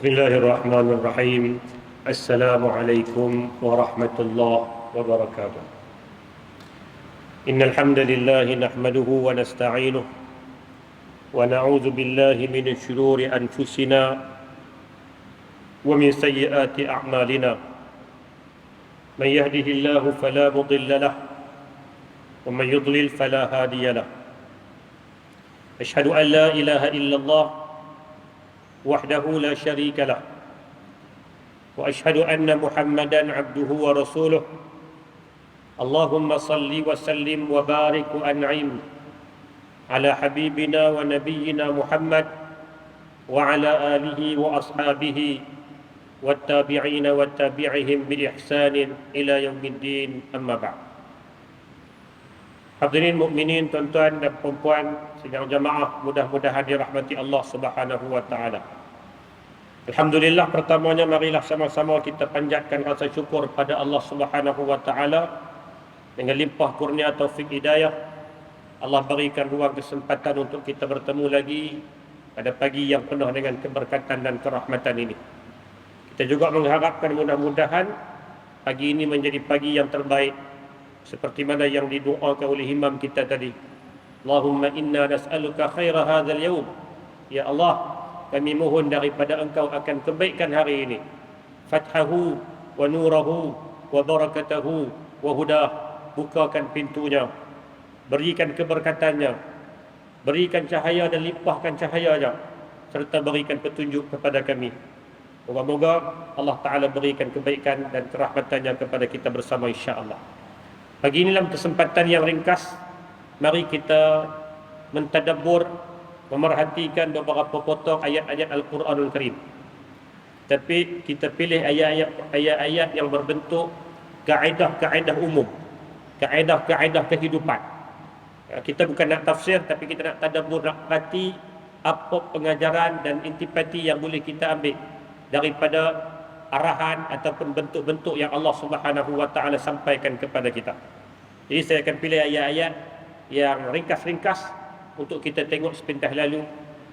بسم الله الرحمن الرحيم. السلام عليكم ورحمة الله وبركاته. إن الحمد لله نحمده ونستعينه ونعوذ بالله من شرور أنفسنا ومن سيئات أعمالنا. من يهده الله فلا مضل له ومن يضلل فلا هادي له. أشهد أن لا إله إلا الله وحده لا شريك له وأشهد أن محمدا عبده ورسوله. اللهم صل وسلم وبارك وأنعم على حبيبنا ونبينا محمد وعلى آله وأصحابه والتابعين والتابعهم بإحسان إلى يوم الدين. أما بعد. Hadirin mukminin, tuan-tuan dan puan-puan sidang jamaah, mudah-mudahan dirahmati Allah Subhanahu wa taala. Alhamdulillah, pertamanya marilah sama-sama kita panjatkan rasa syukur pada Allah Subhanahu wa taala dengan limpah kurnia taufik hidayah. Allah berikan ruang kesempatan untuk kita bertemu lagi pada pagi yang penuh dengan keberkatan dan kerahmatan ini. Kita juga mengharapkan mudah-mudahan pagi ini menjadi pagi yang terbaik, seperti mana yang didoakan oleh imam kita tadi. Allahumma inna nas'aluka khaira hadzal yawm. Ya Allah, kami mohon daripada Engkau akan kebaikan hari ini, fathahu wa nurahu wa barakatahu wa hudah. Bukakan pintunya, berikan keberkatannya, berikan cahaya dan limpahkan cahayanya, serta berikan petunjuk kepada kami. Moga-moga Allah Ta'ala berikan kebaikan dan kerahmatannya kepada kita bersama, insya-Allah. Pagi ini dalam kesempatan yang ringkas, mari kita mentadabbur, memerhatikan beberapa potong ayat-ayat Al-Quranul Karim. Tapi kita pilih ayat-ayat yang berbentuk kaedah-kaedah umum, kaedah-kaedah kehidupan. Kita bukan nak tafsir, tapi kita nak tadabbur, nak perhati apa pengajaran dan intipati yang boleh kita ambil daripada arahan ataupun bentuk-bentuk yang Allah Subhanahu wa taala sampaikan kepada kita. Jadi saya akan pilih ayat-ayat yang ringkas-ringkas untuk kita tengok sepintas lalu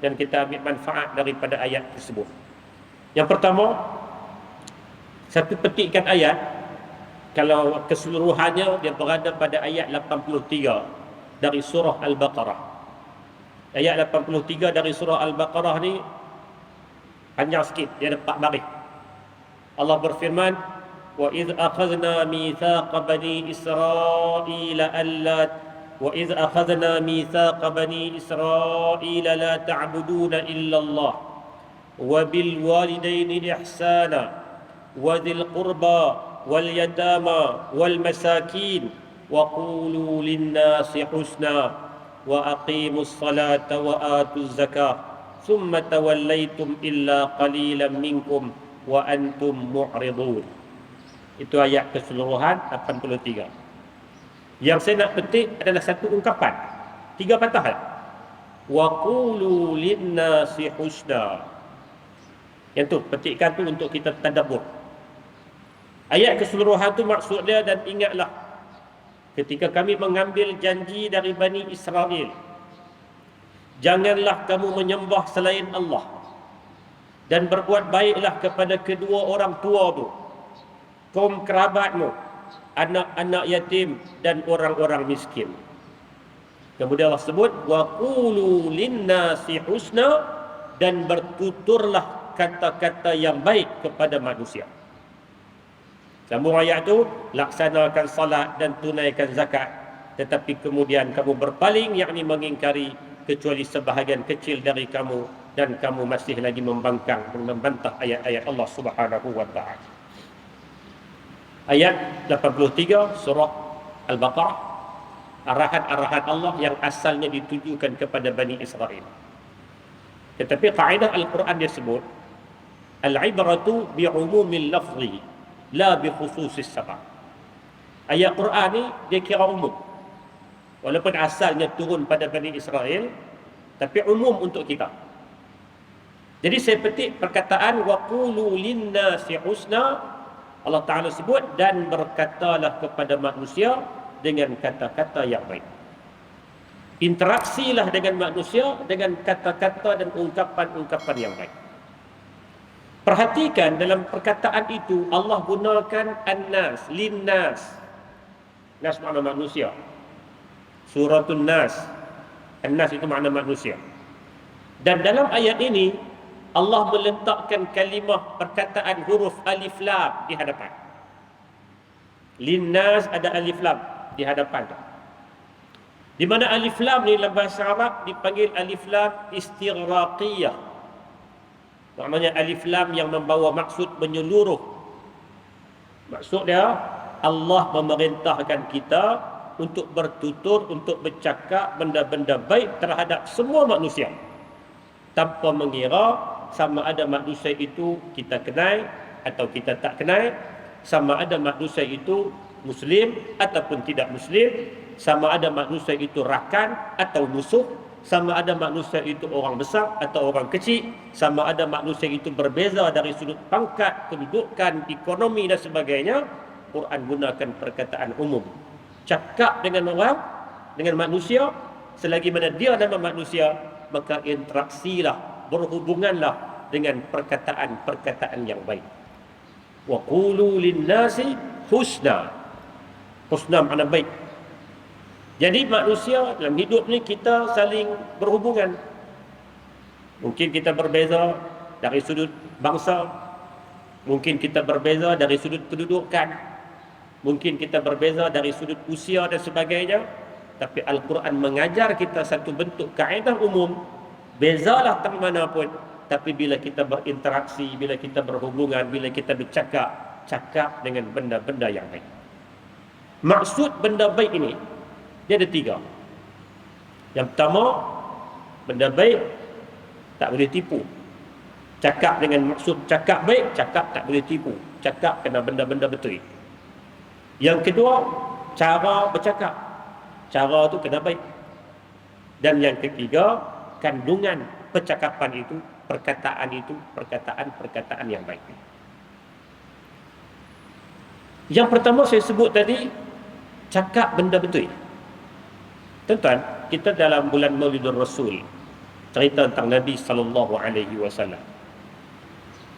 dan kita ambil manfaat daripada ayat tersebut. Yang pertama, satu petikan ayat, kalau keseluruhannya dia berada pada ayat 83 dari surah Al-Baqarah. Ayat 83 dari surah Al-Baqarah ni panjang sikit, dia ada 4 baris. Allah berfirman, وَإِذْ أَخَذْنَا مِيثَاقَ بَنِي إِسْرَائِيلَ لَا تَعْبُدُونَ إِلَّا اللَّهَ وَبِالْوَالِدَيْنِ إِحْسَانًا وَذِي الْقُرْبَى وَالْيَتَامَى وَالْمَسَاكِينِ وَقُولُوا لِلنَّاسِ حُسْنًا وَأَقِيمُوا الصَّلَاةَ وَآتُوا الزَّكَاةَ ثُمَّ تَوَلَّيْتُمْ إِلَّا قَلِيلًا مِنْكُمْ وَأَنْتُمْ مُعْرِضُونَ. Itu ayat keseluruhan 83. Yang saya nak petik adalah satu ungkapan, 3 patah. Wa qulu linnasi husna. Yang tu petikan tu untuk kita tadabbur. Ayat keseluruhan tu maksud dia, dan ingatlah ketika kami mengambil janji dari Bani Israel, janganlah kamu menyembah selain Allah dan berbuat baiklah kepada kedua orang tua tu, kaum kerabatmu, anak-anak yatim dan orang-orang miskin. Kemudian Allah sebut wa qulu linnasi husna, dan bertuturlah kata-kata yang baik kepada manusia. Sambung ayat tu, laksanakan salat dan tunaikan zakat, tetapi kemudian kamu berpaling, yakni mengingkari, kecuali sebahagian kecil dari kamu, dan kamu masih lagi membangkang, membantah ayat-ayat Allah Subhanahu wa taala. Ayat 83 surah Al-Baqarah, arahan-arahan Allah yang asalnya ditujukan kepada Bani Israel. Tetapi kaedah Al-Quran dia sebut, al-ibratu bi'umumil lafzi la bi khususis sabab. Ayat Quran ni dia kira umum, walaupun asalnya turun pada Bani Israel, tapi umum untuk kita. Jadi saya petik perkataan wa qulu linnasi husna. Allah Ta'ala sebut, dan berkatalah kepada manusia dengan kata-kata yang baik. Interaksilah dengan manusia dengan kata-kata dan ungkapan-ungkapan yang baik. Perhatikan dalam perkataan itu Allah gunakan an-nas, lin-nas. Nas makna manusia. Suratun Nas. An-nas itu makna manusia. Dan dalam ayat ini Allah meletakkan kalimah perkataan huruf alif lam di hadapan. Lin-nas ada alif lam di hadapan. Di mana alif lam ni dalam bahasa Arab dipanggil alif lam istighraqiyah. Maknanya alif lam yang membawa maksud menyeluruh. Maksud dia Allah memerintahkan kita untuk bertutur, untuk bercakap benda-benda baik terhadap semua manusia, tanpa mengira sama ada manusia itu kita kenal atau kita tak kenal, sama ada manusia itu Muslim ataupun tidak Muslim, sama ada manusia itu rakan atau musuh, sama ada manusia itu orang besar atau orang kecil, sama ada manusia itu berbeza dari sudut pangkat, kedudukan, ekonomi dan sebagainya. Quran gunakan perkataan umum. Cakap dengan orang, dengan manusia, selagi mana dia nama manusia, maka interaksilah, berhubunganlah dengan perkataan-perkataan yang baik. Wa qulu lin-nasi husna. Husna makna baik. Jadi manusia dalam hidup ni kita saling berhubungan. Mungkin kita berbeza dari sudut bangsa, mungkin kita berbeza dari sudut kedudukan, mungkin kita berbeza dari sudut usia dan sebagainya. Tapi Al-Quran mengajar kita satu bentuk kaedah umum. Bezalah tak mana pun, tapi bila kita berinteraksi, bila kita berhubungan, bila kita bercakap, cakap dengan benda-benda yang baik. Maksud benda baik ini dia ada 3. Yang pertama, benda baik tak boleh tipu. Cakap dengan maksud cakap baik, cakap tak boleh tipu. Cakap kena benda-benda betul. Yang kedua, cara bercakap. Cara tu kena baik. Dan yang ketiga, kandungan percakapan itu, perkataan yang baik. Yang pertama saya sebut tadi, cakap benda betul. Tuan-tuan, kita dalam bulan Maulidur Rasul cerita tentang Nabi sallallahu alaihi wasallam.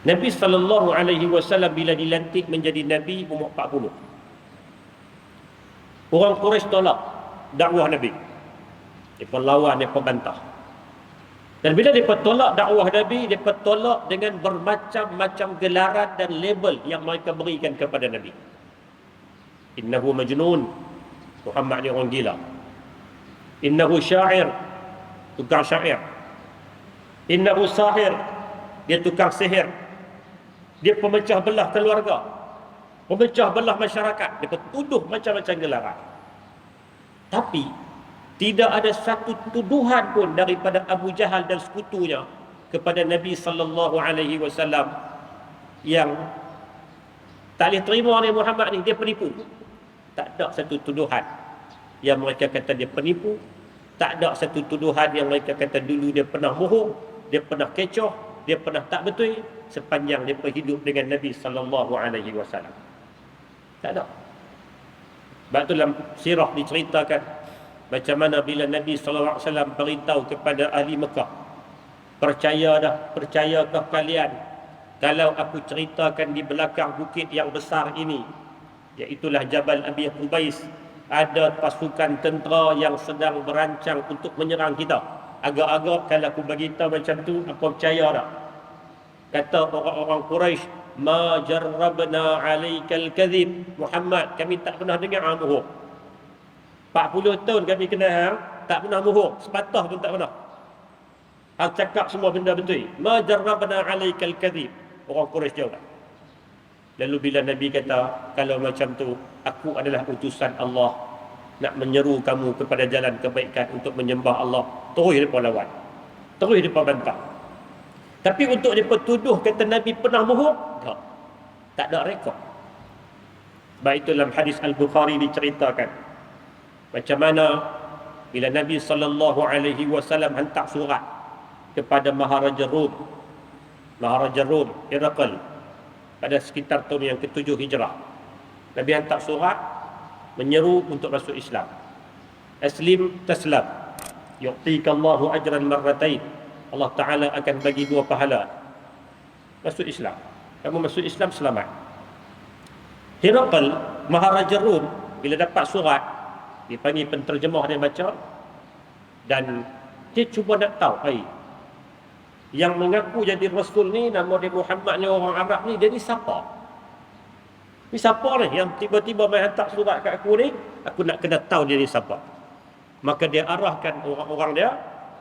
Nabi sallallahu alaihi wasallam bila dilantik menjadi nabi umur 40. Orang Quraisy tolak dakwah Nabi. Mereka lawan, mereka bantah. Dan bila mereka tolak dakwah Nabi, mereka tolak dengan bermacam-macam gelaran dan label yang mereka berikan kepada Nabi. Innahu majnun, Muhammad ni orang gila. Innahu syair, tukang syair. Innahu sahir, dia tukang sihir. Dia pemecah belah keluarga, pemecah belah masyarakat. Dia tuduh macam-macam gelaran. Tapi tidak ada satu tuduhan pun daripada Abu Jahal dan sekutunya kepada Nabi sallallahu alaihi wasallam yang tak boleh terima ni Muhammad ni dia penipu. Tak ada satu tuduhan yang mereka kata dia penipu. Tak ada satu tuduhan yang mereka kata dulu dia pernah bohong, dia pernah kecoh, dia pernah tak betul sepanjang dia hidup dengan Nabi sallallahu alaihi wasallam. Tak ada. Sebab tu dalam sirah diceritakan macam mana bila Nabi sallallahu alaihi wasallam beritahu kepada ahli Mekah, percayakah kalian kalau aku ceritakan di belakang bukit yang besar ini, iaitulah Jabal Abi Qubais, ada pasukan tentera yang sedang berancang untuk menyerang kita. Agak-agak kalau aku beritahu macam tu, apa percaya tak? Kata orang-orang Quraisy, ma jarrabna alaikal kadhib. Muhammad, kami tak pernah dengar bohong. 40 tahun kami kenal hang, tak pernah bohong, sepatah pun tak pernah. Hang cakap semua benda betul. Ma jarrabna alaikal kadhib. Orang Quraisy jawab. Lalu bila Nabi kata, kalau macam tu, aku adalah utusan Allah nak menyeru kamu kepada jalan kebaikan untuk menyembah Allah, terus mereka lawan, terus mereka bantah. Tapi untuk mereka tuduh kata Nabi pernah bohong, tak ada rekod. Sebab itu dalam hadis Al-Bukhari diceritakan macam mana bila Nabi sallallahu alaihi wasallam hantar surat kepada Maharaja Rom, Herakl, pada sekitar tahun yang ke-7 Hijrah. Nabi hantar surat menyeru untuk masuk Islam. Aslim taslam, yu'tikallahu ajran marratain. Allah Ta'ala akan bagi 2 pahala. masuk Islam. Kamu masuk Islam selamat. Herakl, Maharaja Rom, bila dapat surat, dia panggil penterjemah, dia baca, dan dia cuba nak tahu, yang mengaku jadi Rasul ni, nama dia Muhammad ni, orang Arab ni, dia ni siapa? Ni siapa ni yang tiba-tiba main hantar surat kat aku ni? Aku nak kena tahu dia ni siapa. Maka dia arahkan orang-orang dia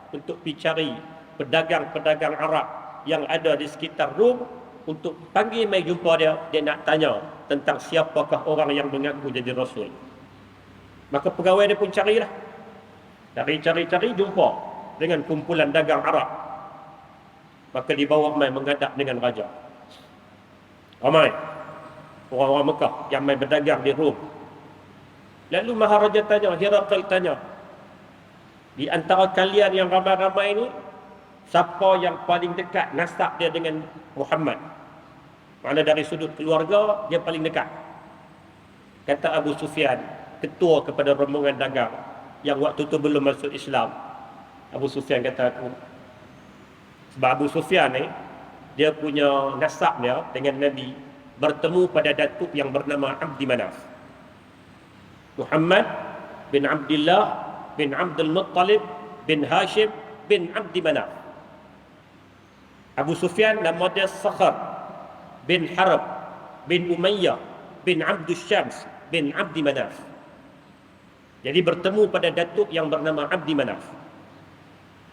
untuk pergi cari pedagang-pedagang Arab yang ada di sekitar Rom untuk panggil mai jumpa dia. Dia nak tanya tentang siapakah orang yang mengaku jadi Rasul. Maka pegawai dia pun carilah. Cari-cari jumpa dengan kumpulan dagang Arab. Maka dibawa mai menghadap dengan raja. Ramai orang-orang Mekah yang mai berdagang di Rom. Lalu Maharaja tanya, Herakl tanya, di antara kalian yang ramai-ramai ini, siapa yang paling dekat nasab dia dengan Muhammad? Mana dari sudut keluarga, dia paling dekat. Kata Abu Sufyan, ketua kepada rombongan dagang, yang waktu tu belum masuk Islam. Abu Sufyan kata aku, sebab Abu Sufyan ni, dia punya nasab dia dengan Nabi, bertemu pada datuk yang bernama Abdi Manaf. Muhammad bin Abdullah bin Abdul Muttalib bin Hashim bin Abdi Manaf. Abu Sufyan nama dia Sakhar bin Harb bin Umayyah bin Abdul Syams bin Abdi Manaf. Jadi bertemu pada datuk yang bernama Abdi Manaf.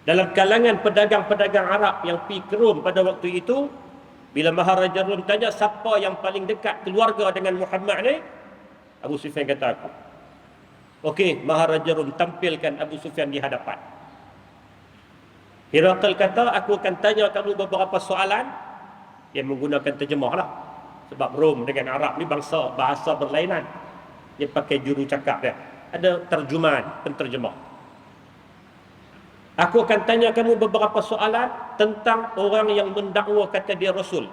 Dalam kalangan pedagang-pedagang Arab yang pergi ke Rom pada waktu itu, bila Maharaja Rom tanya siapa yang paling dekat keluarga dengan Muhammad ni, Abu Sufyan kata aku. Okey, Maharaja Rom tampilkan Abu Sufyan di hadapan. Herakl kata, aku akan tanya kamu beberapa soalan yang menggunakan terjemah lah. Sebab Rom dengan Arab ni bahasa berlainan. Dia pakai juru cakap dia. Ada terjemahan, penterjemah. Aku akan tanya kamu beberapa soalan tentang orang yang mendakwa kata dia Rasul.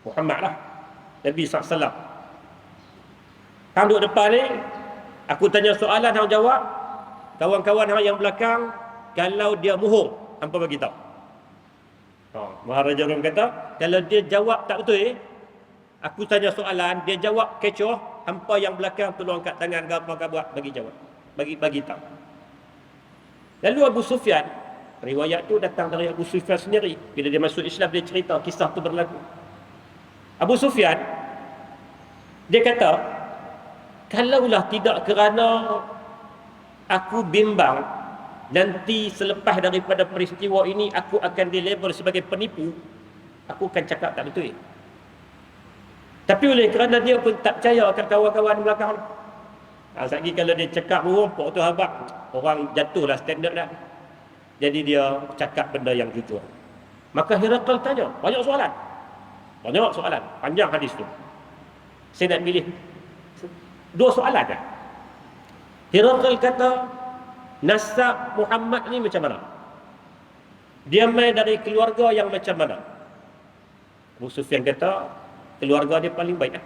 Muhammad lah, Nabi SAW. Hang duduk depan ni, aku tanya soalan, hang jawab. Kawan-kawan hang yang belakang, kalau dia muhur, hampa bagi tahu. Maharaja Rom kata, kalau dia jawab tak betul, aku tanya soalan, dia jawab kecoh, hampa yang belakang tolong angkat tangan ke apa buat, bagi jawab. Bagi tahu. Lalu Abu Sufyan, riwayat tu datang dari Abu Sufyan sendiri. Bila dia masuk Islam, dia cerita kisah tu berlaku. Abu Sufyan, dia kata, kalaulah tidak kerana aku bimbang nanti selepas daripada peristiwa ini aku akan dilabel sebagai penipu, aku akan cakap tak betul. Tapi oleh kerana dia pun tak percaya akan kawan-kawan belakang. Lagi kalau dia cakap merompok tu habaq, orang jatuhlah standard dah. Jadi dia cakap benda yang jujur. Maka Herakl tanya, banyak soalan. Panjang hadis tu. Saya nak pilih 2 soalan dah. Herakl kata, nasab Muhammad ni macam mana? Dia mai dari keluarga yang macam mana? Abu Sufyan kata, keluarga dia paling baik lah.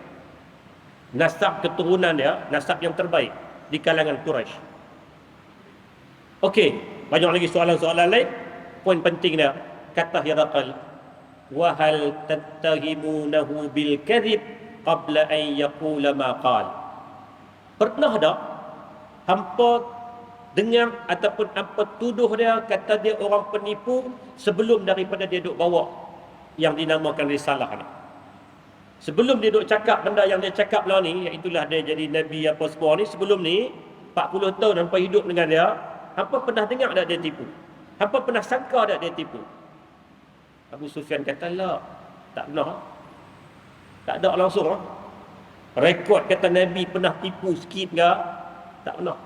Nasab keturunan dia, nasab yang terbaik di kalangan Quraisy. Okey, banyak lagi soalan-soalan lain. Poin penting dia, kata Herakl, wa hal tattahimunahu bil kadhib qabla an yaqula ma qala. Pernah tak hampa dengar ataupun hampa tuduh dia kata dia orang penipu sebelum daripada dia duk bawa yang dinamakan risalah ni? Sebelum dia duk cakap benda yang dia cakap lah ni, iaitulah dia jadi Nabi apa semua ni, sebelum ni 40 tahun hampa hidup dengan dia, hampa pernah dengar tak dia tipu? Hampa pernah sangka tak dia tipu? Abu Sufyan kata, lah, tak pernah. Tak ada langsung. Rekod kata Nabi pernah tipu sikit ke? Tak pernah.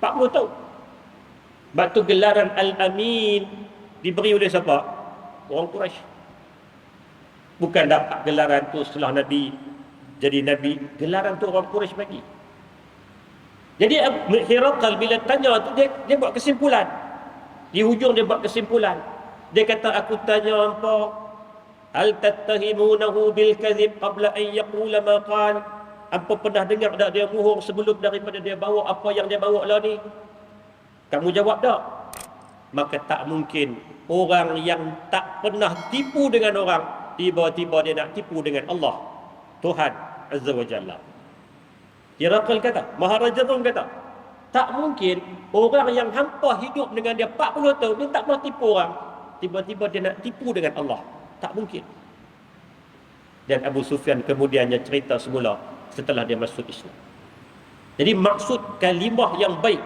40 tahun. Sebab tu gelaran Al-Amin diberi oleh siapa? Orang Quraisy. Bukan dapat gelaran tu setelah Nabi jadi Nabi. Gelaran tu orang Quraisy bagi. Jadi Herakl bila tanya tu, dia buat kesimpulan. Di hujung dia buat kesimpulan. Dia kata, aku tanya hampa, hal tattahimunahu bil kadhib qabla an yaqula ma qala? Hampa pernah dengar tak dia bohong sebelum daripada dia bawa apa yang dia bawa lah ni? Kamu jawab tak? Maka tak mungkin orang yang tak pernah tipu dengan orang tiba-tiba dia nak tipu dengan Allah, Tuhan Azza wa Jalla. Hiraqal kata, Maharaja Rum kata, tak mungkin orang yang hampa hidup dengan dia 40 tahun, dia tak pernah tipu orang, tiba-tiba dia nak tipu dengan Allah. Tak mungkin. Dan Abu Sufyan kemudiannya cerita semula setelah dia masuk Islam. Jadi maksud kalimah yang baik,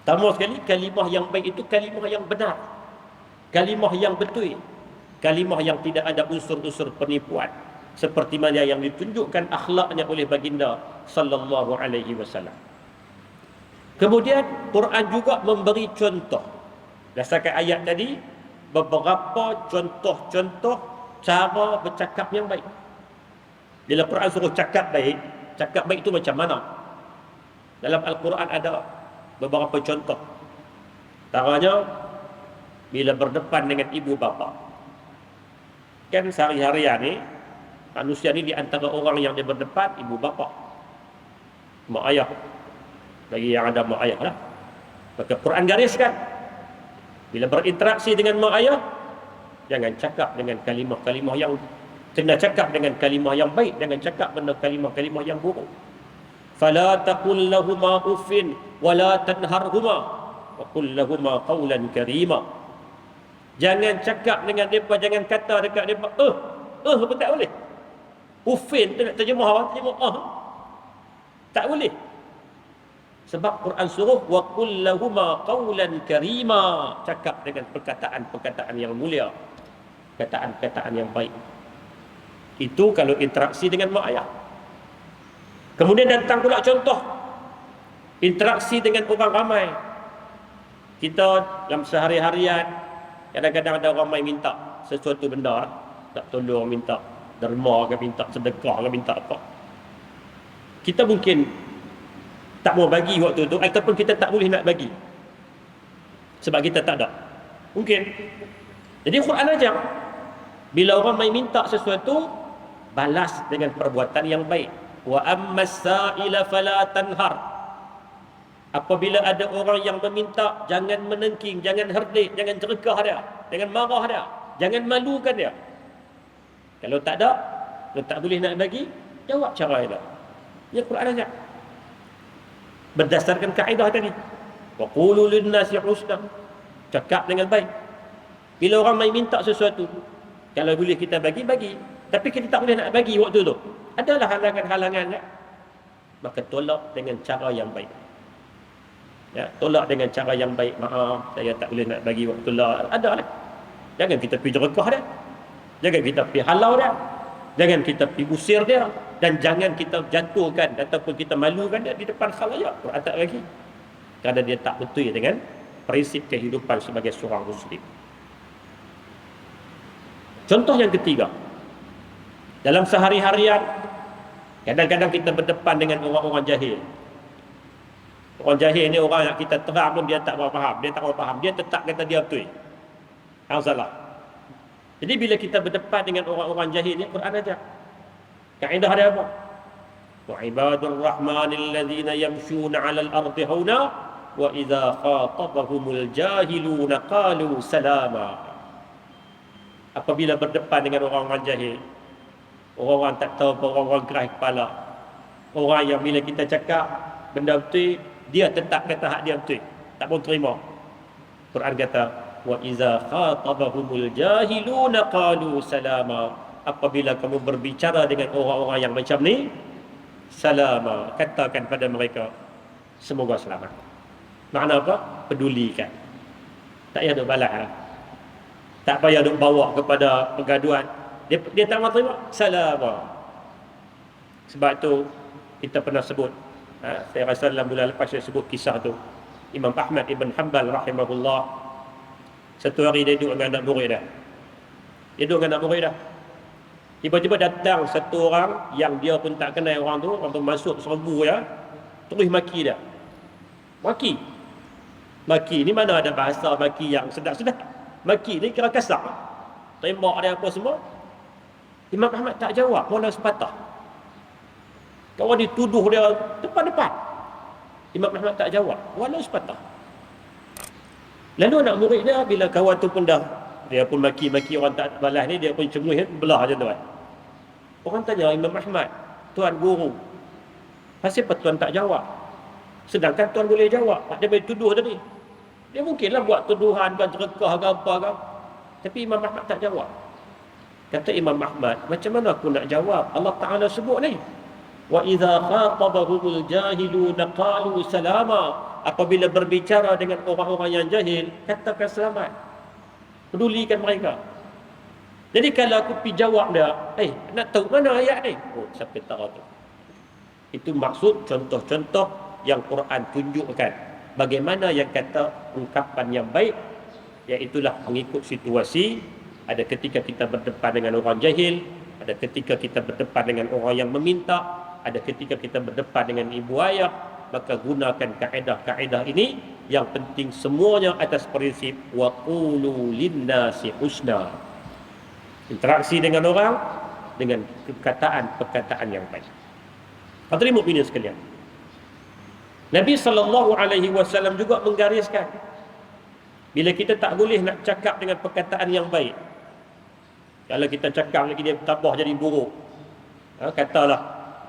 pertama sekali, kalimah yang baik itu kalimah yang benar, kalimah yang betul, kalimah yang tidak ada unsur-unsur penipuan, seperti mana yang ditunjukkan akhlaknya oleh baginda sallallahu alaihi wasallam. Kemudian Quran juga memberi contoh berdasarkan ayat tadi, beberapa contoh-contoh cara bercakap yang baik. Bila Quran suruh cakap baik itu macam mana? Dalam Al-Quran ada beberapa contoh. Antaranya bila berdepan dengan ibu bapa. Kan sehari-harian ni manusia ni di antara orang yang dia berdepan ibu bapa, mak ayah. Bagi yang ada mak ayah lah, maka Quran gariskan, bila berinteraksi dengan mak ayah, jangan cakap dengan kalimah-kalimah yang, kena cakap dengan kalimah yang baik, jangan cakap benda kalimah-kalimah yang buruk. Fala taqul lahumā uffin wa la tanharhumā wa qul lahumā qawlan karīmā. Jangan cakap dengan mereka, jangan kata dekat mereka pun tak boleh. Uffin tu nak terjemah tak boleh. Sebab Quran suruh wa qul lahumā qawlan karīmā, cakap dengan perkataan-perkataan yang mulia, perkataan-perkataan yang baik. Itu kalau interaksi dengan mak ayah. Kemudian datang pula contoh interaksi dengan orang ramai. Kita dalam sehari-harian kadang-kadang ada orang main minta sesuatu benda, tak tolong, minta derma ke, minta sedekah ke, minta apa. Kita mungkin tak mau bagi waktu tu, ataupun kita tak boleh nak bagi sebab kita tak ada. Mungkin. Jadi Quran ajar, bila orang main minta sesuatu, balas dengan perbuatan yang baik. Wa ammas sa'ila fala tanhar. Apabila ada orang yang meminta, jangan menengking, jangan herdik, jangan jerkah dia, jangan marah dia, jangan malukan dia. Kalau tak ada, kalau tak boleh nak bagi, jawab cara dia. Ya Quran ajar. Berdasarkan kaedah tadi, wa qulu lin-nasi husna, cakap dengan baik. Bila orang main minta sesuatu, kalau boleh kita bagi, tapi kita tak boleh nak bagi waktu tu, adalah halangan-halangan ya? Maka tolak dengan cara yang baik ya, tolak dengan cara yang baik. Maaf, saya tak boleh nak bagi waktu lah, ada lah. Jangan kita pergi jerkah dia, jangan kita pergi halau dia, jangan kita pergi usir dia, dan jangan kita jatuhkan ataupun kita malukan dia di depan khalayak. Quran tak bagi, kerana dia tak betul dengan prinsip kehidupan sebagai seorang Muslim. Contoh yang ketiga, dalam sehari-harian kadang-kadang kita berdepan dengan orang-orang jahil. Orang jahil ni orang yang kita terang pun dia tak faham, dia tetap kata dia betul. Yang salah. Jadi bila kita berdepan dengan orang-orang jahil ni, Quran ajar kaedah dia apa? Wa ibadur rahmanil ladzina yamshuna 'alal ardi hauna wa idza khatabahumul jahiluna qalu salama. Apabila berdepan dengan orang-orang jahil, orang-orang tak tahu apa, orang-orang keras kepala, orang yang bila kita cakap benda betul, dia tetap kata hak dia betul, tak pun terima. Quran kata wa iza khatabahumul jahiluna qalu salama. Apabila kamu berbicara dengan orang-orang yang macam ni, salama, katakan pada mereka semoga selamat. Makna apa? Pedulikan. Tak payah duk balas, tak payah duk bawa kepada pergaduhan. Dia tak mahu terima, salama. Sebab tu kita pernah sebut, saya rasa dalam bulan lepas saya sebut kisah tu, Imam Ahmad Ibn Hanbal rahimahullah, satu hari dia duduk dengan anak murid dah. Tiba-tiba datang satu orang yang dia pun tak kenal orang tu masuk serbu dia, terus maki dia. Maki ni mana ada bahasa maki yang sedap-sedap. Maki ni kira kasar, tembak dia apa semua. Imam Ahmad tak jawab walau sepatah. Kawan dituduh dia depan-depan, Imam Ahmad tak jawab walau sepatah. Lalu anak murid dia bila kawan tu pun dah Dia pun maki-maki orang tak balas ni, dia pun cemui belah je tuan. Orang tanya Imam Ahmad, tuan guru, pasal apa tuan tak jawab? Sedangkan tuan boleh jawab. Dia boleh tuduh tadi. Dia mungkinlah buat tuduhan kan, cerekah ke apa kan. Tapi Imam Ahmad tak jawab. Kata Imam Ahmad, macam mana aku nak jawab? Allah Ta'ala sebut ni. Wa idza khatabahumul jahiluna qalu salama. Apabila berbicara dengan orang-orang yang jahil, katakan selamat. Pedulikan mereka. Jadi kalau aku pergi jawab dia, nak tahu mana ayat ni? Oh, siapa tahu tu. Itu maksud contoh-contoh yang Quran tunjukkan. Bagaimana yang kata ungkapan yang baik, iaitulah mengikut situasi. Ada ketika kita berdepan dengan orang jahil, ada ketika kita berdepan dengan orang yang meminta, ada ketika kita berdepan dengan ibu ayah. Maka gunakan kaedah-kaedah ini. Yang penting semuanya atas prinsip wa qulu linnasi husna. Interaksi dengan orang dengan perkataan yang baik. Hadirin mukminin sekalian, Nabi SAW juga menggariskan, bila kita tak boleh nak cakap dengan perkataan yang baik. Kalau kita cakap lagi dia tambah jadi buruk. Katalah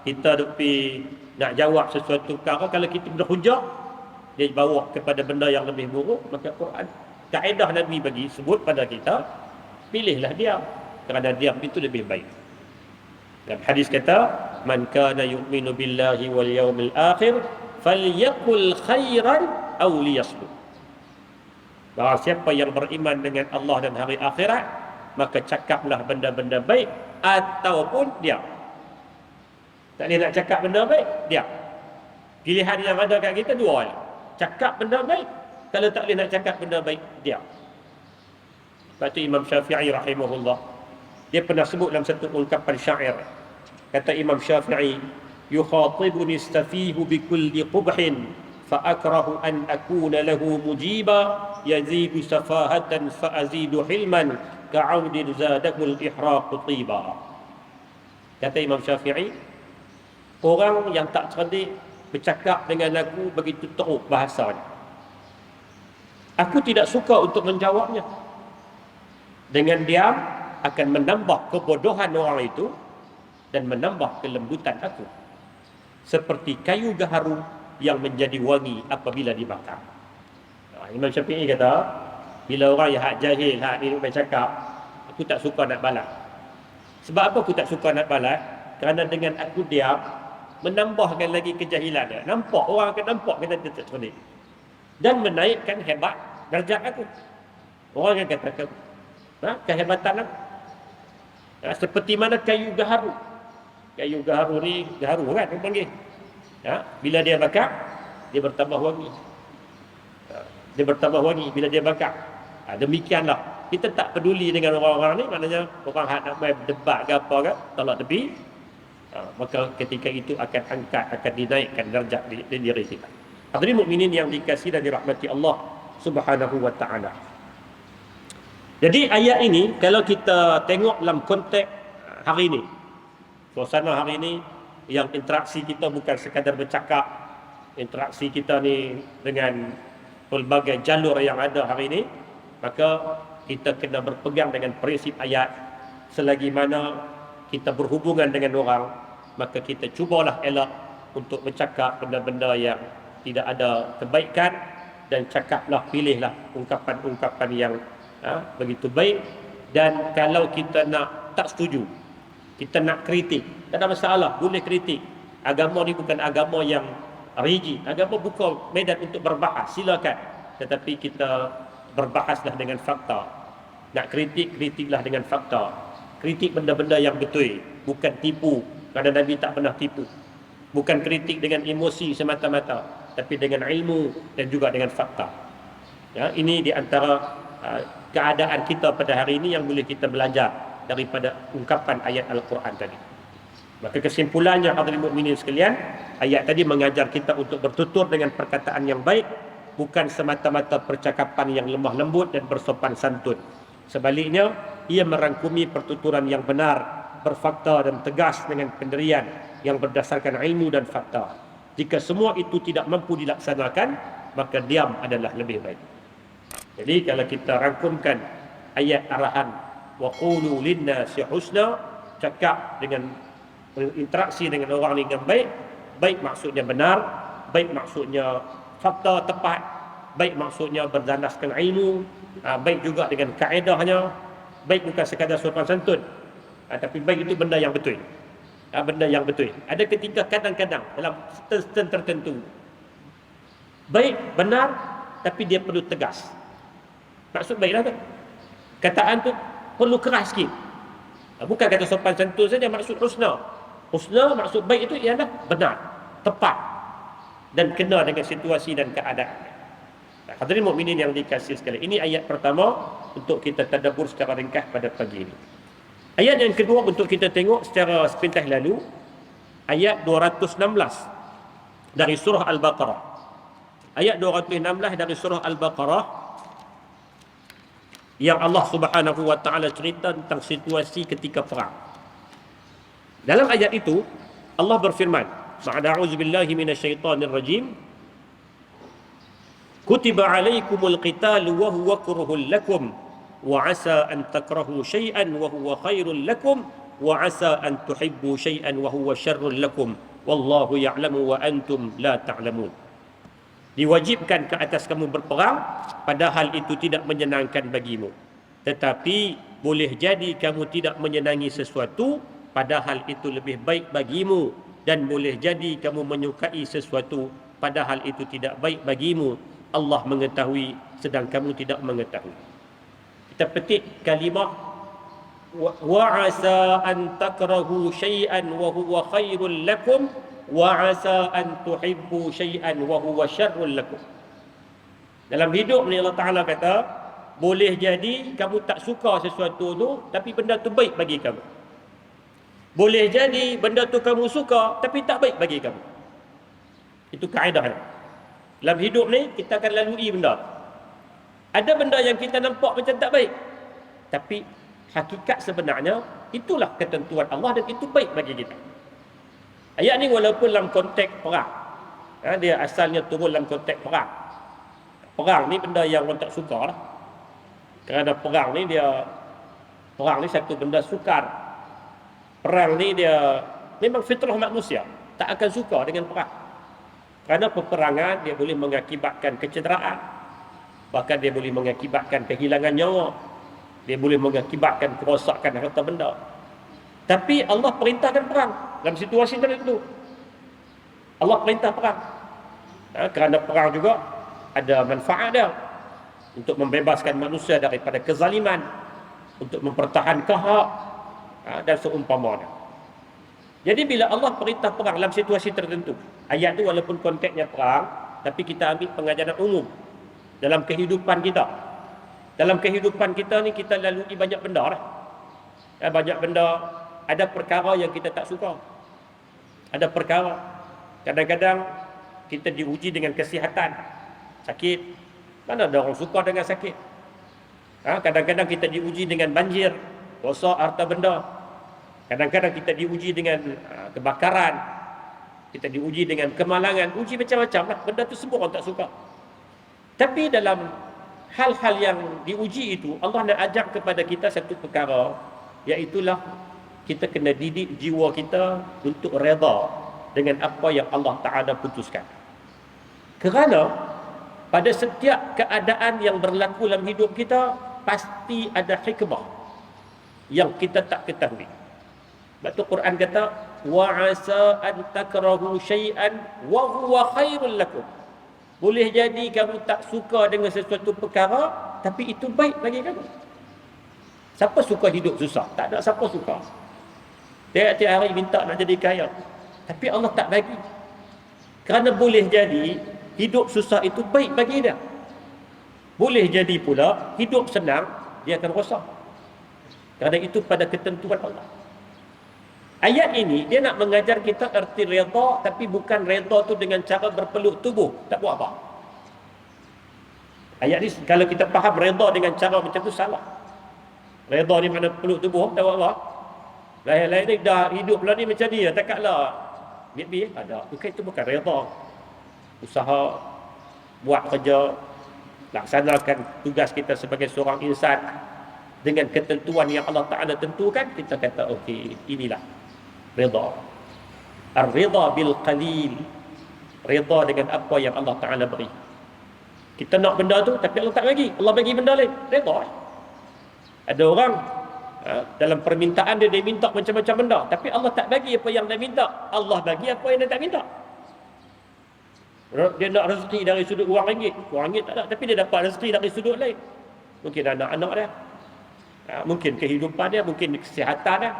kita duk pergi nak jawab sesuatu perkara, kalau kita berhujah dia bawa kepada benda yang lebih buruk, maka Quran, kaedah Nabi bagi sebut pada kita, pilihlah diam, kerana diam itu lebih baik. Dan hadis kata, man kana yu'minu billahi wal yawmil akhir falyaqul khairan aw liyasmut. Barang siapa yang beriman dengan Allah dan hari akhirat, maka cakaplah benda-benda baik ataupun diam. Tak boleh nak cakap benda baik, diam. Pilihan yang ada kat kita dua je. Cakap benda baik, kalau tak boleh nak cakap benda baik, diam. Sebab tu Imam Syafi'i rahimahullah, dia pernah sebut dalam satu ungkapan syair. Kata Imam Syafi'i, yukhatibuni istafihu bikulli qubhin fa akrahu an akuna lahu mujiba yazidu safahatan fa azidu hilman ka'audin zadakul ihraq tiba. Kata Imam Syafi'i, orang yang tak cerdik bercakap dengan aku begitu teruk bahasanya, aku tidak suka untuk menjawabnya. Dengan diam akan menambah kebodohan orang itu dan menambah kelembutan aku, seperti kayu gaharu yang menjadi wangi apabila dibakar. Imam Syafi'i kata, bila orang yang hak jahil, hak ni bercakap, aku tak suka nak balas. Sebab apa aku tak suka nak balas? Kerana dengan aku diam, menambahkan lagi kejahilan dia. Nampak, orang akan nampak kita tak cerdik. Dan menaikkan hebat darjat aku. Orang akan katakan, kehebatan aku. Seperti mana kayu gaharu. Kayu gaharu ni, gaharu kan dia panggil. Bila dia bakar, dia bertambah wangi. Dia bertambah wangi bila dia bakar. Demikianlah. Kita tak peduli dengan orang-orang ni, maknanya orang nak main debat ke apa ke, tolak tepi. Maka ketika itu akan angkat, akan dinaikkan darjat diri kita. Hadirin mukminin yang dikasihi dan dirahmati Allah Subhanahu wa taala. Jadi ayat ini kalau kita tengok dalam konteks hari ini, suasana hari ini, yang interaksi kita bukan sekadar bercakap, interaksi kita ni dengan pelbagai jalur yang ada hari ini, maka kita kena berpegang dengan prinsip ayat. Selagi mana kita berhubungan dengan orang, maka kita cubalah elak untuk bercakap benda-benda yang tidak ada kebaikan, dan cakaplah, pilihlah ungkapan-ungkapan yang begitu baik. Dan kalau kita nak tak setuju, kita nak kritik, tak ada masalah, boleh kritik. Agama ni bukan agama yang rigid, agama buka medan untuk berbahas, silakan. Tetapi kita berbahaslah dengan fakta. Nak kritik, kritiklah dengan fakta. Kritik benda-benda yang betul, bukan tipu, kerana Nabi tak pernah tipu. Bukan kritik dengan emosi semata-mata, tapi dengan ilmu dan juga dengan fakta. Ini di antara keadaan kita pada hari ini yang boleh kita belajar daripada ungkapan ayat Al-Quran tadi. Maka kesimpulannya, hadirin mukminin sekalian, ayat tadi mengajar kita untuk bertutur dengan perkataan yang baik, bukan semata-mata percakapan yang lemah lembut dan bersopan santun. Sebaliknya, ia merangkumi pertuturan yang benar, berfakta dan tegas dengan pendirian yang berdasarkan ilmu dan fakta. Jika semua itu tidak mampu dilaksanakan, maka diam adalah lebih baik. Jadi kalau kita rangkumkan ayat arahan wa qulu linnasi husna, cakap dengan berinteraksi dengan orang dengan baik. Baik maksudnya benar, baik maksudnya fakta tepat, baik maksudnya berdasarkan ilmu, baik juga dengan kaedahnya. Baik bukan sekadar sopan santun, tapi baik itu benda yang betul. Benda yang betul. Ada ketika kadang-kadang dalam sistem tertentu baik benar tapi dia perlu tegas. Maksud baiklah tu. Kataan tu perlu keras sikit. Bukan kata sopan santun saja, maksud husna. Husna maksud baik itu ialah benar, tepat dan kena dengan situasi dan keadaan. Hadirin mukminin yang dikasihi sekalian, ini ayat pertama untuk kita tadabbur secara ringkas pada pagi ini. Ayat yang kedua untuk kita tengok secara sepintas lalu, ayat 216 dari surah Al-Baqarah. Ayat 216 dari surah Al-Baqarah yang Allah Subhanahu wa taala cerita tentang situasi ketika perang. Dalam ayat itu Allah berfirman, "A'udzu billahi minasyaitonir rajim. Kutiba 'alaikumul qitalu wa huwa kurhul lakum wa 'asa an takrahu syai'an wa huwa khairul lakum wa 'asa an tuhibbu syai'an wa huwa syarrul lakum wallahu ya'lamu wa antum la ta'lamun." Diwajibkan ke atas kamu berperang padahal itu tidak menyenangkan bagimu, tetapi boleh jadi kamu tidak menyenangi sesuatu padahal itu lebih baik bagimu, dan boleh jadi kamu menyukai sesuatu padahal itu tidak baik bagimu. Allah mengetahui sedang kamu tidak mengetahui. Kita petik kalimah wa 'asa an takrahu syai'an wa huwa khairul lakum wa 'asa an tuhibbu syai'an wa huwa syarrul lakum. Dalam hidup ni Allah Taala kata, boleh jadi kamu tak suka sesuatu tu tapi benda tu baik bagi kamu. Boleh jadi benda tu kamu suka tapi tak baik bagi kamu. Itu kaedah. Dalam hidup ni kita akan lalui benda. Ada benda yang kita nampak macam tak baik, tapi hakikat sebenarnya itulah ketentuan Allah dan itu baik bagi kita. Ayat ni walaupun dalam konteks perang, dia asalnya turun dalam konteks perang. Perang ni benda yang orang tak suka lah. Kerana perang ni satu benda sukar. Perang ni dia memang fitrah manusia tak akan suka dengan perang. Kerana peperangan dia boleh mengakibatkan kecederaan, bahkan dia boleh mengakibatkan kehilangan nyawa, dia boleh mengakibatkan kerosakan harta benda. Tapi Allah perintahkan perang dalam situasi tertentu. Allah perintah perang. Kerana perang juga ada manfaat dia untuk membebaskan manusia daripada kezaliman, untuk mempertahankan hak dan seumpamanya. Jadi bila Allah perintah perang dalam situasi tertentu, ayat itu walaupun konteksnya perang, tapi kita ambil pengajaran umum dalam kehidupan kita. Dalam kehidupan kita ni kita lalui banyak benda lah. Banyak benda, ada perkara yang kita tak suka. Ada perkara kadang-kadang kita diuji dengan kesihatan, sakit. Mana ada orang suka dengan sakit? Kadang-kadang kita diuji dengan banjir, rosak harta benda. Kadang-kadang kita diuji dengan kebakaran, kita diuji dengan kemalangan, uji macam-macam lah. Benda tu semua orang tak suka. Tapi dalam hal-hal yang diuji itu, Allah nak ajak kepada kita satu perkara, iaitulah kita kena didik jiwa kita untuk redha dengan apa yang Allah Ta'ala putuskan. Kerana pada setiap keadaan yang berlaku dalam hidup kita, pasti ada hikmah yang kita tak ketahui. Sebab tu Quran kata, wa 'asa an takrahu syai'an wa huwa khairul lakum. Boleh jadi kamu tak suka dengan sesuatu perkara, tapi itu baik bagi kamu. Siapa suka hidup susah? Tak ada siapa suka. Tiap-tiap hari minta nak jadi kaya, tapi Allah tak bagi. Kerana boleh jadi hidup susah itu baik bagi dia. Boleh jadi pula hidup senang dia akan rosak. Kerana itu pada ketentuan Allah. Ayat ini dia nak mengajar kita erti redha, tapi bukan redha tu dengan cara berpeluk tubuh, tak buat apa. Ayat ni kalau kita faham redha dengan cara macam tu salah. Redha ni mana peluk tubuh, tak buat apa. Lain-lain ni dah hidup lah ni macam ni, takkanlah biar ada. Bukan, itu bukan redha. Usaha buat kerja, laksanakan tugas kita sebagai seorang insan, dengan ketentuan yang Allah Ta'ala tentukan, kita kata okey, inilah rida. Ar-rida bil qalil, rida dengan apa yang Allah Ta'ala beri. Kita nak benda tu tapi Allah tak bagi, Allah bagi benda lain, rida. Ada orang dalam permintaan dia minta macam-macam benda, tapi Allah tak bagi apa yang dia minta, Allah bagi apa yang dia tak minta. Dia nak rezeki dari sudut RM1 tak ada, tapi dia dapat rezeki dari sudut lain. Mungkin anak-anak dia, mungkin kehidupan dia, mungkin kesihatan dia.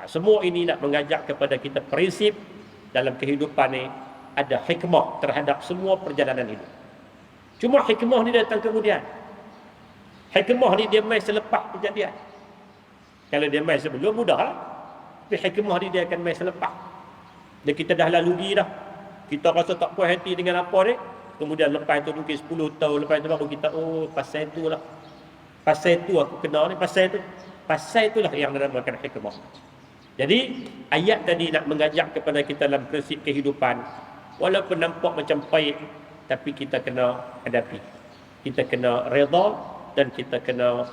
Semua ini nak mengajak kepada kita prinsip dalam kehidupan ni ada hikmah terhadap semua perjalanan hidup. Cuma hikmah ni datang kemudian. Hikmah ni dia mai selepas kejadian. Kalau dia mai sebelum mudahlah. Tapi hikmah ni dia akan mai selepas. Dan kita dah lalui dah. Kita rasa tak puas hati dengan apa ni. Kemudian lepas tu mungkin 10 tahun lepas tu baru kita, oh pasal tu lah. Pasal tu aku kenal ni, pasal tu. Pasal itulah yang dinamakan hikmah. Jadi ayat tadi nak mengajak kepada kita dalam prinsip kehidupan. Walaupun nampak macam pahit, tapi kita kena hadapi. Kita kena redha dan kita kena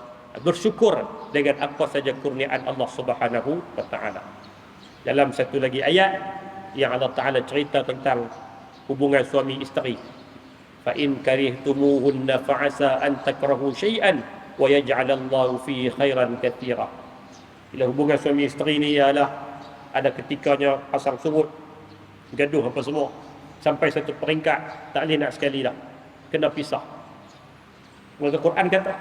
bersyukur dengan apa saja kurniaan Allah Subhanahu wa taala. Dalam satu lagi ayat yang Allah Taala cerita tentang hubungan suami isteri. Fa in karihtumuhunna fa'asa an takrahu syai'an wa yaj'alallahu fi khairan katira. Bila hubungan suami isteri ni ialah ada ketikanya pasang surut, gaduh apa semua, sampai satu peringkat tak boleh nak sekali dah, kena pisah. Maka Quran kata,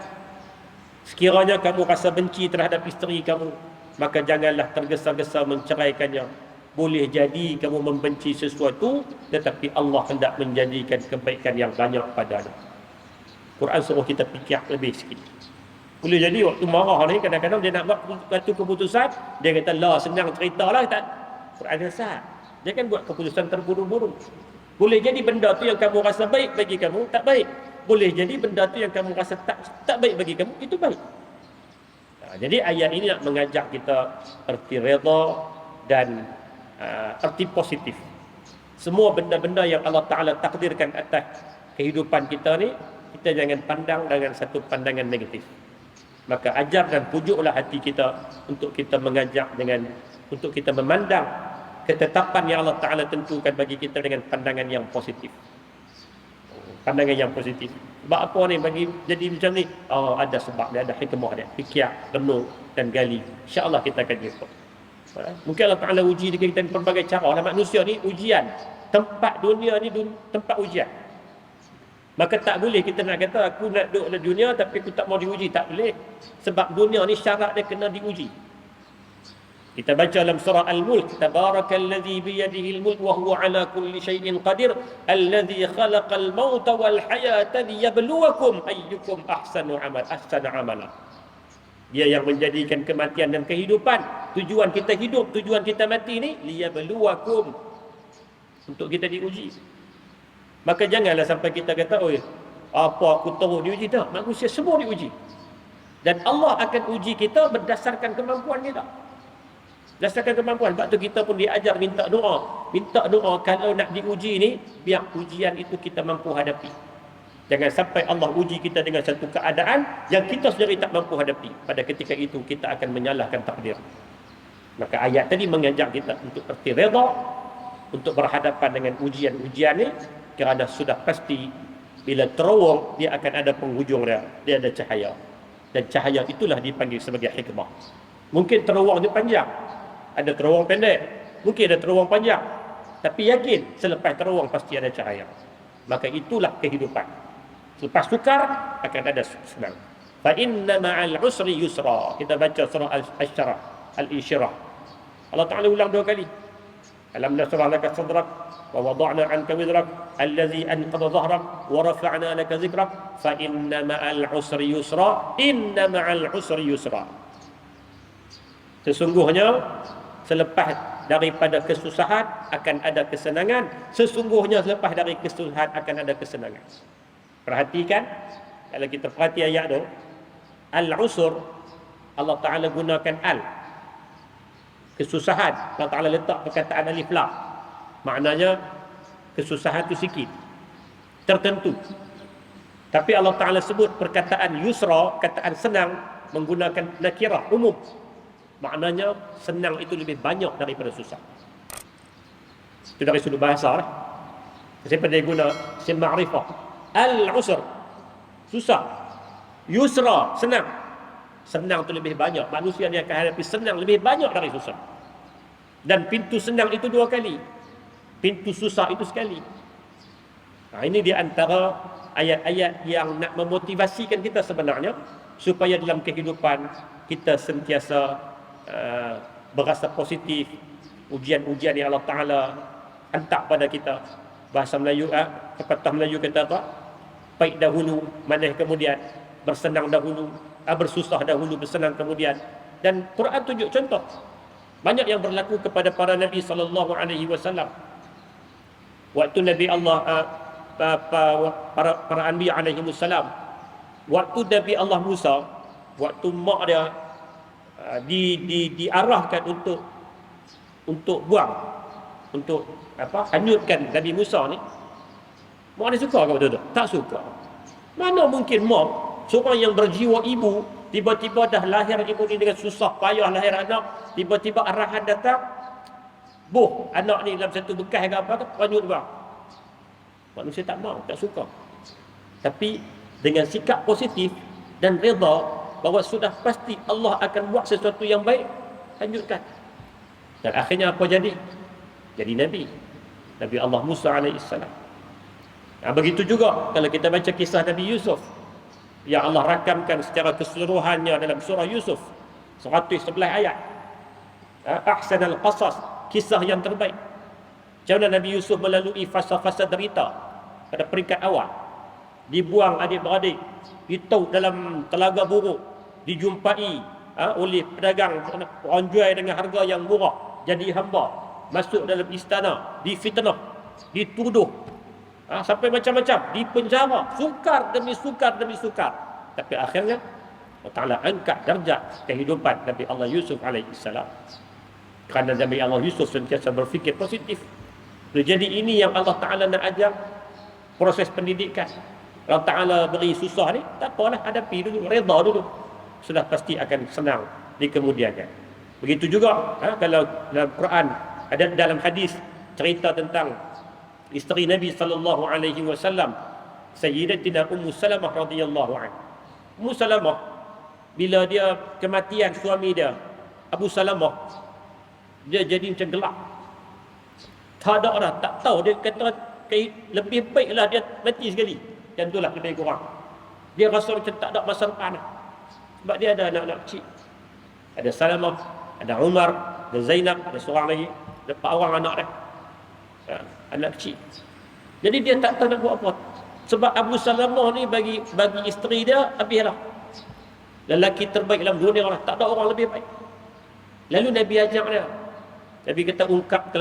sekiranya kamu rasa benci terhadap isteri kamu, maka janganlah tergesa-gesa menceraikannya. Boleh jadi kamu membenci sesuatu, tetapi Allah hendak menjanjikan kebaikan yang banyak padanya. Quran suruh kita fikir lebih sikit. Boleh jadi waktu marah ni, kadang-kadang dia nak buat satu keputusan, dia kata, lah senang ceritalah. Quran rasa dia kan buat keputusan terburu-buru. Boleh jadi benda tu yang kamu rasa baik bagi kamu, tak baik. Boleh jadi benda tu yang kamu rasa tak baik bagi kamu, itu baik. Jadi ayat ini nak mengajak kita erti redha dan erti positif. Semua benda-benda yang Allah Ta'ala takdirkan atas kehidupan kita ni, kita jangan pandang dengan satu pandangan negatif. Maka ajar dan pujuklah hati kita untuk kita mengajak untuk kita memandang ketetapan yang Allah Ta'ala tentukan bagi kita dengan pandangan yang positif. Pandangan yang positif. Sebab apa ni bagi jadi macam ni? Oh, ada sebab dia, ada hikmah dia. Fikir, renung dan gali. InsyaAllah kita akan jumpa. Mungkin Allah Ta'ala uji kita dengan pelbagai cara. Lah manusia ni ujian. Tempat dunia ni tempat ujian. Maka tak boleh kita nak kata aku nak duduk dalam dunia tapi aku tak mau diuji. Tak boleh. Sebab dunia ni syarat dia kena diuji. Kita baca dalam surah Al-Mulk, Tabarakallazi biyadihi al-mulk wa huwa ala kulli syai'in qadir, allazi khalaqal mauta wal hayata liyabluwakum ayyukum ahsanu amala. Dia yang menjadikan kematian dan kehidupan. Tujuan kita hidup, tujuan kita mati ni liyabluwakum, untuk kita diuji. Maka janganlah sampai kita kata, oh apa aku tahu diuji. Tak, manusia semua diuji. Dan Allah akan uji kita berdasarkan kemampuan kita. Berdasarkan kemampuan. Sebab tu kita pun diajar minta doa. Minta doa kalau nak diuji ni, biar ujian itu kita mampu hadapi. Jangan sampai Allah uji kita dengan satu keadaan yang kita sendiri tak mampu hadapi. Pada ketika itu kita akan menyalahkan takdir. Maka ayat tadi mengajak kita untuk erti redha, untuk berhadapan dengan ujian-ujian ni, kerana sudah pasti bila terowong dia akan ada penghujung dia ada cahaya. Dan cahaya itulah dipanggil sebagai hikmah. Mungkin terowong ni panjang, ada terowong pendek, mungkin ada terowong panjang, tapi yakin selepas terowong pasti ada cahaya. Maka itulah kehidupan. Selepas sukar akan ada senang. Fa inna ma'al usri yusra. Kita baca surah Al-Insyirah. Allah Ta'ala ulang 2 kali. Alam nashrah laka sadrak wa wada'na 'anka wizrak allazi anqadha dhahrak wa rafa'na laka dhikrak fa inna ma'al usri yusra. Inna ma'al usri yusra. Sesungguhnya selepas daripada kesusahan akan ada kesenangan. Sesungguhnya selepas dari kesusahan akan ada kesenangan. Perhatikan, kalau kita perhati ayat tu, al-usr, Allah Ta'ala gunakan al. Kesusahan, Allah Ta'ala letak perkataan alif lam. Maknanya kesusahan tu sikit, tertentu. Tapi Allah Ta'ala sebut perkataan yusra, kataan senang, menggunakan nakirah umum. Maknanya senang itu lebih banyak daripada susah. Itu dari sudut bahasa lah. Siapa dia guna isim ma'rifah. Al-usr, susah. Yusra, senang. Senang itu lebih banyak. Manusia ni akan hadapi senang lebih banyak dari susah. Dan pintu senang itu 2 kali. Pintu susah itu sekali. Ini di antara ayat-ayat yang nak memotivasikan kita sebenarnya, supaya dalam kehidupan kita sentiasa berasa positif. Ujian-ujian yang Allah Ta'ala hantar pada kita. Bahasa Melayu, pepatah Melayu kata apa? Baik dahulu, manis kemudian. Bersenang dahulu, bersusah dahulu, bersenang kemudian. Dan Quran tunjuk contoh. Banyak yang berlaku kepada para Nabi SAW. Waktu Nabi Allah, para Anbiya alaihimussalam. Waktu Nabi Allah Musa, waktu mak dia diarahkan untuk buang, untuk hanyutkan Nabi Musa ni, mak dia suka ke betul-betul? Tak suka. Mana mungkin mak, seorang yang berjiwa ibu, tiba-tiba dah lahir ibu ni dengan susah payah lahir anak, tiba-tiba arahan datang, boh anak ni dalam satu bekas ke apa, hanyut buang. Manusia tak mau, tak suka. Tapi dengan sikap positif dan redha bahawa sudah pasti Allah akan buat sesuatu yang baik, lanjutkan. Dan akhirnya apa jadi? Jadi Nabi Allah Musa alaihissalam. Begitu juga kalau kita baca kisah Nabi Yusuf yang Allah rakamkan secara keseluruhannya dalam surah Yusuf, 111 ayat. Ahsanal qasas, kisah yang terbaik. Macam mana Nabi Yusuf melalui fasa-fasa derita pada peringkat awal. Dibuang adik-beradik, ditaut dalam telaga buruk, dijumpai oleh pedagang, orang jual dengan harga yang murah, jadi hamba, masuk dalam istana, difitnah, dituduh, sampai macam-macam, dipenjara, sukar demi sukar. Tapi akhirnya Allah Ta'ala angkat darjat kehidupan Nabi Allah Yusuf alaihissalam. Kerana Nabi Allah Yusuf sentiasa berfikir positif. Jadi ini yang Allah Ta'ala nak ajar, proses pendidikan. Allah Ta'ala beri susah ni, tak apalah, hadapi dulu, redha dulu. Sudah pasti akan senang di kemudiannya. Begitu juga kalau dalam Quran, ada dalam hadis cerita tentang isteri Nabi SAW, Sayyidatina Ummu Salamah radhiyallahu anha. Ummu Salamah, bila dia kematian suami dia, Abu Salamah, dia jadi macam gelap. Tak ada dah, tak tahu. Dia kata lebih baiklah dia mati sekali. Dan itulah lebih kurang. Dia rasa macam tak ada masa depan. Sebab dia ada anak-anak kecil. Ada Salamah, ada Umar, ada Zainab, ada seorang lagi, ada 4 orang anak dia. Anak kecil. Jadi dia tak tahu nak buat apa. Sebab Abu Salamah ni bagi isteri dia, habislah. Lelaki terbaik dalam dunia lah. Tak ada orang lebih baik. Lalu Nabi ajak dia. Nabi kata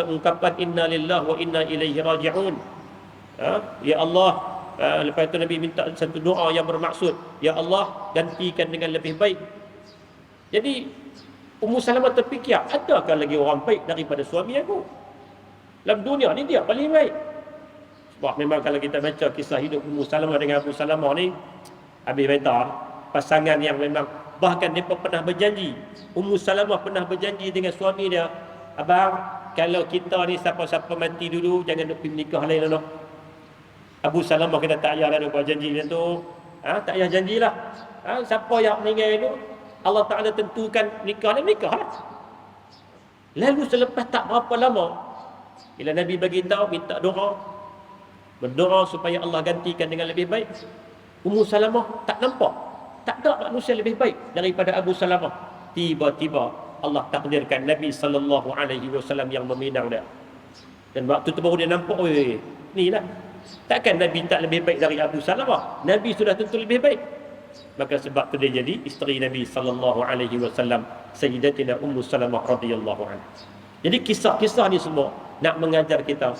ungkapan inna lillahi wa inna ilaihi raji'un. Ya Allah, lepas itu Nabi minta satu doa yang bermaksud, ya Allah, gantikan dengan lebih baik. Jadi Ummu Salamah terfikir, adakah lagi orang baik daripada suami aku? Dalam dunia ni dia paling baik. Sebab memang kalau kita baca kisah hidup Ummu Salamah dengan Abu Salamah ni, habis bentar, pasangan yang memang, bahkan mereka pernah berjanji. Ummu Salamah pernah berjanji dengan suami dia, abang, kalau kita ni siapa-siapa mati dulu, jangan pergi menikah lain lah. Abu Salamah kata tak payahlah dia buat janji macam tu. Tak payah janjilah. Siapa yang meninggal itu, Allah Ta'ala tentukan nikah lah. Lalu selepas tak berapa lama, bila Nabi bagi tahu, minta doa, berdoa supaya Allah gantikan dengan lebih baik, Ummu Salamah tak nampak, tak ada manusia lebih baik daripada Abu Salamah. Tiba-tiba Allah takdirkan Nabi SAW yang meminang dia. Dan waktu tu baru dia nampak, ni lah. Takkan Nabi tak lebih baik dari Abu Salamah? Nabi sudah tentu lebih baik. Maka sebab tu dia jadi isteri Nabi SAW, Sayyidatina Ummu Salamah radhiyallahu anha. Jadi kisah-kisah ni semua nak mengajar kita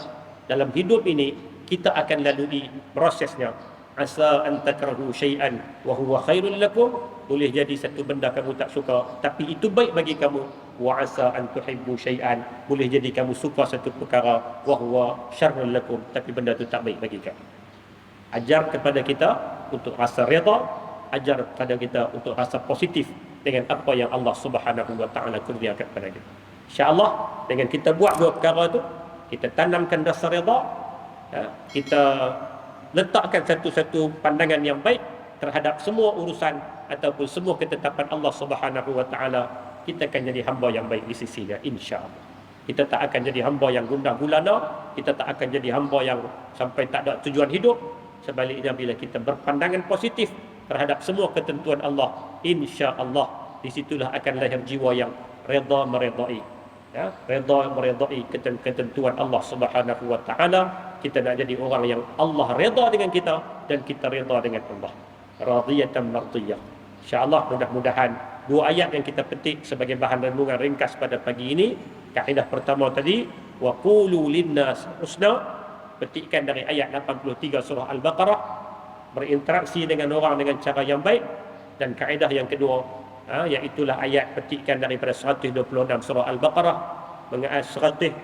dalam hidup ini, kita akan lalui prosesnya. Asa an takrahu syai'an wa huwa khairul lakum. Boleh jadi satu benda kamu tak suka, tapi itu baik bagi kamu. Wa asa an tuhibbu syai'an. Boleh jadi kamu suka satu perkara, wa huwa syarrul lakum, tapi benda itu tak baik bagi kamu. Ajar kepada kita untuk rasa redha ajar pada kita untuk rasa positif dengan apa yang Allah Subhanahu wa taala kurniakan kepada kita. Insya-Allah dengan kita buat dua perkara tu, kita tanamkan rasa redha, kita letakkan satu-satu pandangan yang baik terhadap semua urusan ataupun semua ketetapan Allah Subhanahu wa taala, kita akan jadi hamba yang baik di sisinya, insya-Allah. Kita tak akan jadi hamba yang gundah gulana, kita tak akan jadi hamba yang sampai tak ada tujuan hidup. Sebaliknya bila kita berpandangan positif terhadap semua ketentuan Allah, insya-Allah di situlah akan lahir jiwa yang redha meredai. Ya, redha meredai ketentuan Allah Subhanahu wa taala. Kita nak jadi orang yang Allah redha dengan kita dan kita redha dengan Allah. Radiyatan mardiyah. Insya-Allah mudah-mudahan dua ayat yang kita petik sebagai bahan renungan ringkas pada pagi ini. Kaedah pertama tadi, wa qulu linnas husna, petikkan dari ayat 83 surah Al-Baqarah, berinteraksi dengan orang dengan cara yang baik. Dan kaedah yang kedua, iaitulah ayat petikkan daripada 126 surah Al-Baqarah, 126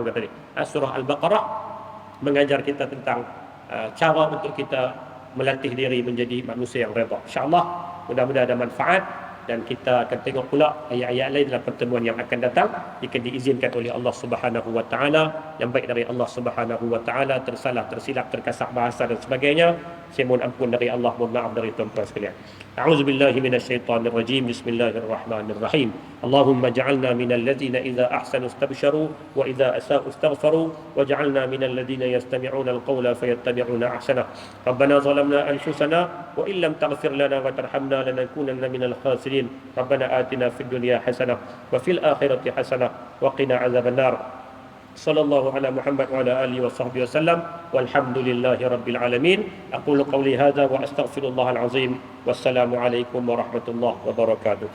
kata dia. Surah Al-Baqarah mengajar kita tentang cara untuk kita melatih diri menjadi manusia yang redha. Insya-Allah mudah-mudahan ada manfaat. Dan kita akan tengok pula ayat-ayat lain dalam pertemuan yang akan datang jika diizinkan oleh Allah Subhanahu wa taala. Yang baik dari Allah Subhanahu wa taala, tersalah, tersilap, terkasar bahasa dan sebagainya, saya mohon ampun dari Allah, mohon maaf dari tuan-tuan sekalian. A'udzubillahi minasyaitonirrajim. Bismillahirrahmanirrahim. Allahumma ja'alna minal ladzina idza ahsanu istabsharu wa idza asa'u istaghfaru waj'alna minal ladzina yastami'una al-qawla fayattabi'una ahsana. Rabbana zalamna anfusana wa illam taghfir lana wa tarhamna lanakunanna minal khasirin. ربنا آتنا في الدنيا حسنة وفي الآخرة حسنة وقنا عذاب النار. صلى الله على محمد وعلى آله وصحبه وسلم والحمد لله رب العالمين. أقول قولي هذا وأستغفر الله العظيم والسلام عليكم ورحمة الله وبركاته.